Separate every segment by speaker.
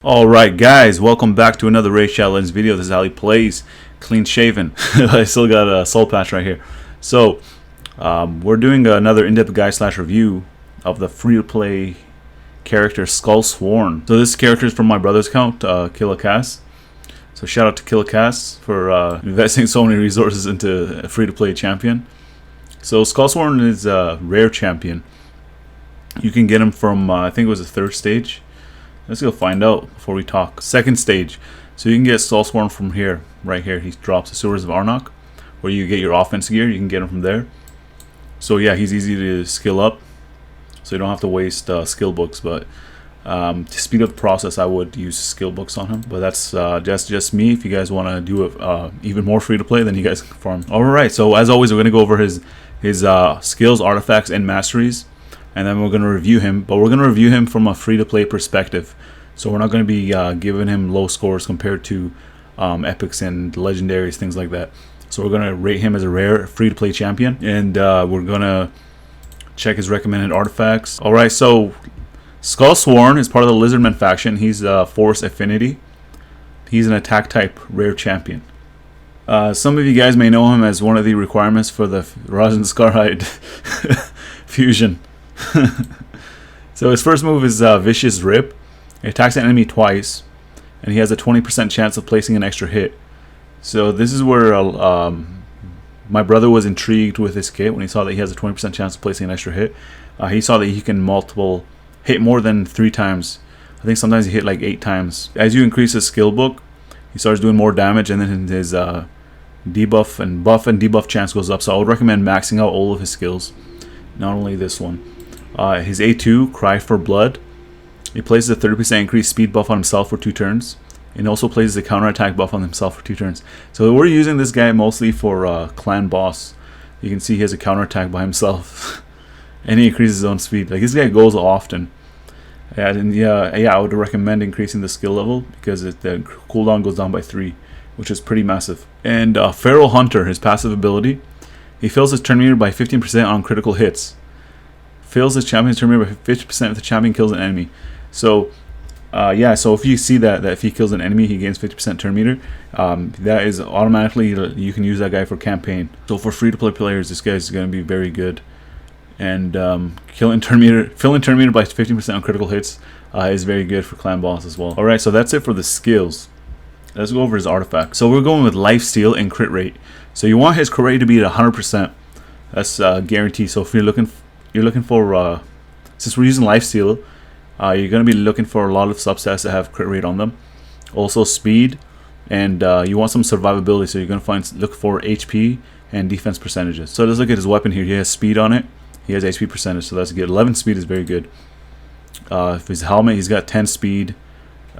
Speaker 1: Alright guys, welcome back to another Raid Shadow Legends video. This is how he plays, clean shaven. I still got a soul patch right here. So, we're doing another in-depth guide / review of the free-to-play character SkullSworn. So this character is from my brother's account, Killicast. So shout out to Killicast for investing so many resources into a free-to-play champion. So SkullSworn is a rare champion. You can get him from, I think it was the 3rd stage. Let's go find out before we talk. 2nd stage. So you can get SkullSworn from here, right here. He drops the Sewers of Arnok, where you get your offense gear. You can get him from there. So yeah, he's easy to skill up. So you don't have to waste skill books. But to speed up the process, I would use skill books on him. But that's just me. If you guys want to do it even more free to play, then you guys can farm. Alright, so as always, we're going to go over his skills, artifacts, and masteries. And then we're going to review him, but we're going to review him from a free-to-play perspective. So we're not going to be giving him low scores compared to epics and legendaries, things like that. So we're going to rate him as a rare free-to-play champion, and we're going to check his recommended artifacts. Alright, so SkullSworn is part of the Lizardman faction. He's Force Affinity. He's an attack-type rare champion. Some of you guys may know him as one of the requirements for the Rajan Scarhide fusion. So his first move is Vicious Rip. It attacks an enemy twice, and he has a 20% chance of placing an extra hit. So this is where my brother was intrigued with this kit when he saw that he has a 20% chance of placing an extra hit. He saw that he can hit more than 3 times. I think sometimes he hit like 8 times. As you increase his skill book, he starts doing more damage, and then his debuff and buff and debuff chance goes up. So I would recommend maxing out all of his skills, not only this one. His A2, Cry for Blood. He places a 30% increased speed buff on himself for 2 turns. And also places a counterattack buff on himself for 2 turns. So we're using this guy mostly for clan boss. You can see he has a counterattack by himself. And he increases his own speed. Like, this guy goes often. And yeah, I would recommend increasing the skill level, because the cooldown goes down by 3, which is pretty massive. And Feral Hunter, his passive ability. He fills his turn meter by 15% on critical hits. Fills his champion's turn meter by 50% if the champion kills an enemy. So, yeah, so if you see that if he kills an enemy, he gains 50% turn meter. That is automatically, you can use that guy for campaign. So for free-to-play players, this guy is going to be very good. And filling turn meter by 15% on critical hits is very good for clan boss as well. Alright, so that's it for the skills. Let's go over his artifact. So we're going with life steal and crit rate. So you want his crit rate to be at 100%. That's guaranteed. So if you're looking for, since we're using lifesteal, you're going to be looking for a lot of substats that have crit rate on them. Also speed, and you want some survivability, so you're going to look for HP and defense percentages. So let's look at his weapon here. He has speed on it. He has HP percentage, so that's good. 11 speed is very good. His helmet, he's got 10 speed,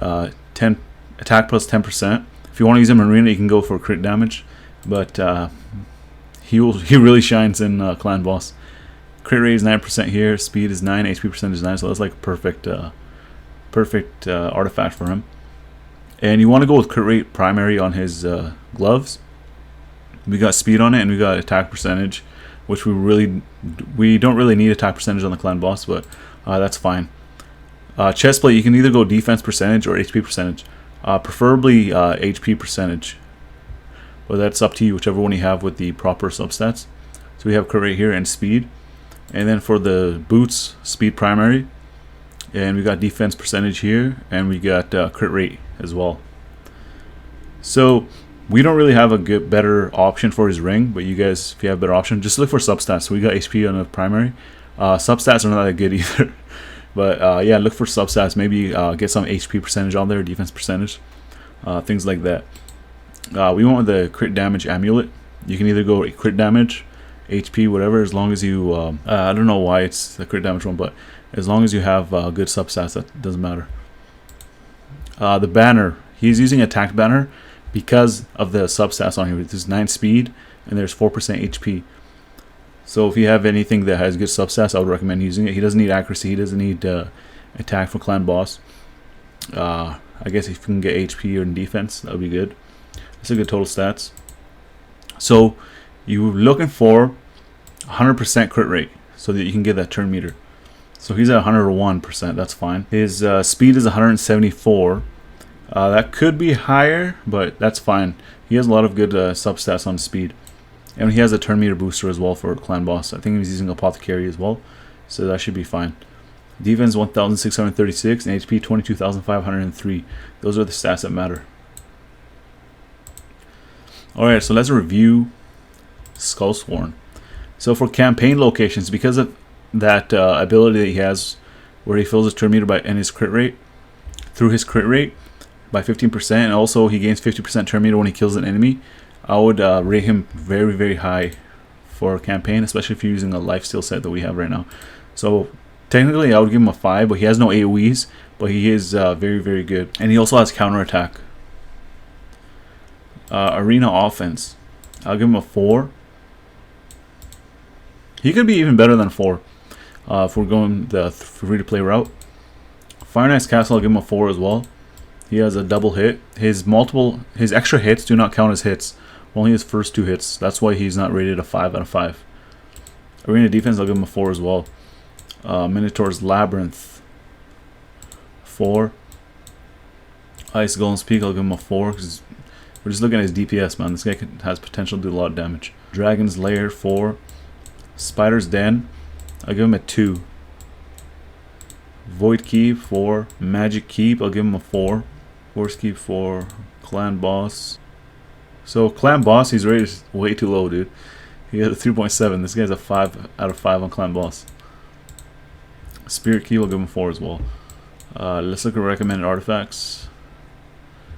Speaker 1: 10 attack plus 10%. If you want to use him in arena, you can go for crit damage, but he really shines in clan boss. Crit rate is 9% here, speed is 9, HP percentage is 9, so that's like a perfect artifact for him. And you want to go with crit rate primary on his gloves. We got speed on it, and we got attack percentage, which we don't really need attack percentage on the clan boss, but that's fine. Chest plate, you can either go defense percentage or HP percentage, preferably HP percentage, but that's up to you, whichever one you have with the proper substats. So we have crit rate here and speed. And then for the boots, speed primary, and we got defense percentage here, and we got crit rate as well. So we don't really have a better option for his ring, but you guys, if you have a better option, just look for substats. So we got HP on the primary. Substats are not that good either, but yeah, look for substats. Maybe get some HP percentage on there, defense percentage, things like that. We went with the crit damage amulet. You can either go crit damage, HP, whatever, as long as you I don't know why it's the crit damage one, but as long as you have good substats, that doesn't matter. The banner, he's using attack banner because of the substats on here. There's 9 speed and there's 4% HP. So if you have anything that has good substats, I would recommend using it. He doesn't need accuracy, he doesn't need attack for clan boss. I guess if you can get HP or defense, that would be good. That's a good total stats. So you're looking for 100% crit rate so that you can get that turn meter. So he's at 101%, that's fine. His speed is 174, That could be higher, but that's fine. He has a lot of good substats on speed. And he has a turn meter booster as well for Clan Boss. I think he's using Apothecary as well, so that should be fine. Defense 1,636 and HP 22,503. Those are the stats that matter. Alright, so let's review SkullSworn. So for campaign locations, because of that ability that he has where he fills his turn meter by and his crit rate, through his crit rate by 15%, and also he gains 50% turn meter when he kills an enemy, I would rate him very, very high for campaign, especially if you're using a lifesteal set that we have right now. So technically I would give him a 5, but he has no AoEs, but he is very, very good. And he also has counterattack. Arena offense, I'll give him a 4. He could be even better than 4 if we're going the free-to-play route. Fire Knight's Castle, I'll give him a 4 as well. He has a double hit. His extra hits do not count as hits. Only his first 2 hits. That's why he's not rated a 5 out of 5. Arena defense, I'll give him a 4 as well. Minotaur's Labyrinth, 4. Ice Golem's Peak, I'll give him a 4 because we're just looking at his DPS, man. This guy has potential to do a lot of damage. Dragon's Lair, 4. Spider's Den, I'll give him a 2. Void Keep, 4. Magic Keep, I'll give him a 4. Force Keep, 4. Clan Boss. So Clan Boss, he's rated way too low, dude. He has a 3.7. This guy's a 5 out of 5 on Clan Boss. Spirit Key, we'll give him 4 as well. Let's look at recommended artifacts.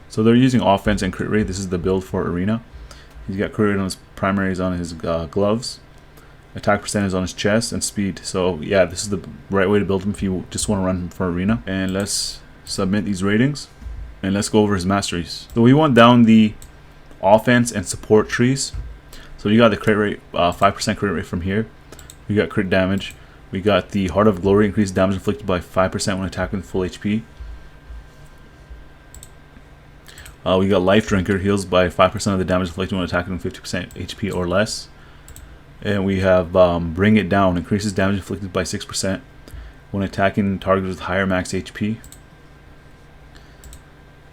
Speaker 1: So they're using offense and crit rate. This is the build for Arena. He's got crit rate on his primaries on his gloves. Attack percentage on his chest, and speed. So yeah, this is the right way to build him if you just want to run him for Arena. And let's submit these ratings. And let's go over his masteries. So we went down the offense and support trees. So you got the crit rate, 5% crit rate from here. We got crit damage. We got the Heart of Glory, increased damage inflicted by 5% when attacking with full HP. We got Life Drinker, heals by 5% of the damage inflicted when attacking with 50% HP or less. And we have Bring It Down, increases damage inflicted by 6% when attacking targets with higher max HP.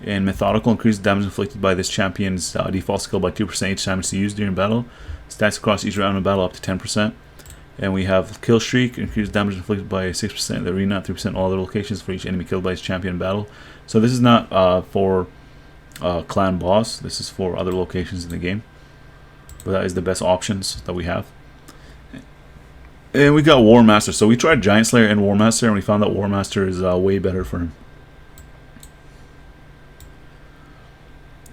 Speaker 1: And Methodical, increases damage inflicted by this champion's default skill by 2% each time it's used during battle. Stats across each round of battle up to 10%. And we have Kill Streak, increased damage inflicted by 6% in the arena, 3% all other locations for each enemy killed by his champion in battle. So this is not for Clan Boss, this is for other locations in the game. But that is the best options that we have. And we got War Master. So we tried Giant Slayer and War Master, and we found that War Master is way better for him.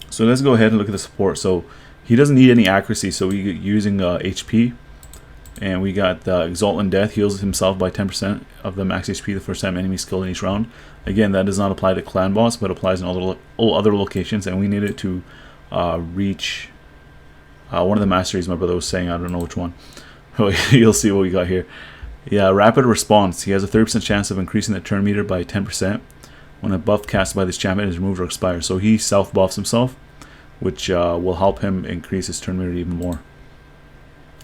Speaker 1: So let's go ahead and look at the support. So he doesn't need any accuracy, so we're using HP. And we got Exaltant Death, heals himself by 10% of the max HP the first time enemy is killed in each round. Again, that does not apply to Clan Boss, but applies in all other locations, and we need it to reach one of the masteries my brother was saying, I don't know which one. You'll see what we got here. Yeah, Rapid Response. He has a 30% chance of increasing the turn meter by 10% when a buff cast by this champion is removed or expires. So he self-buffs himself, which will help him increase his turn meter even more.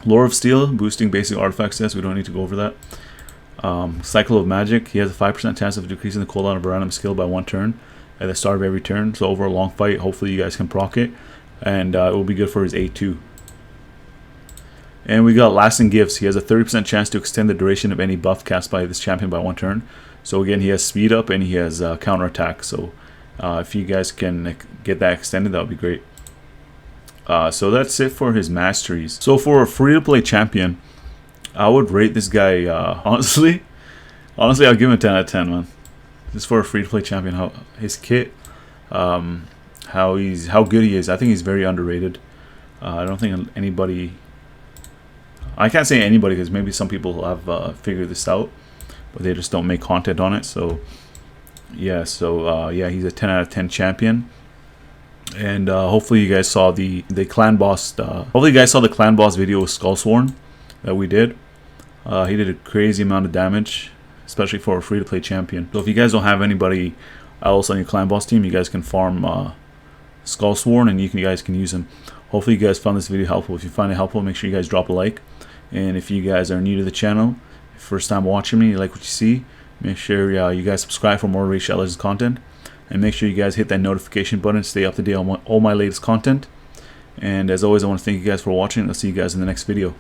Speaker 1: Lore of Steel, boosting basic artifact stats. We don't need to go over that. Cycle of Magic. He has a 5% chance of decreasing the cooldown of a random skill by 1 turn at the start of every turn. So over a long fight, hopefully you guys can proc it. And it will be good for his A2. And we got Lasting Gifts. He has a 30% chance to extend the duration of any buff cast by this champion by 1 turn. So again, he has speed up and he has counter attack. So if you guys can get that extended, that would be great. So that's it for his masteries. So for a free-to-play champion, I would rate this guy, honestly, I'll give him a 10 out of 10, man. Just for a free-to-play champion, how his kit, how good he is. I think he's very underrated. I don't think anybody, I can't say anybody because maybe some people have figured this out, but they just don't make content on it. So yeah, yeah, he's a 10 out of 10 champion. And hopefully you guys saw the Clan Boss. Hopefully you guys saw the Clan Boss video with SkullSworn that we did. He did a crazy amount of damage, especially for a free-to-play champion. So if you guys don't have anybody else on your Clan Boss team, you guys can farm SkullSworn, and you guys can use him. Hopefully you guys found this video helpful. If you find it helpful, make sure you guys drop a like. And if you guys are new to the channel, first time watching me, you like what you see, make sure you guys subscribe for more Raid Shadow Legends content. and make sure you guys hit that notification button to stay up to date on all my latest content. And as always, I want to thank you guys for watching. I'll see you guys in the next video.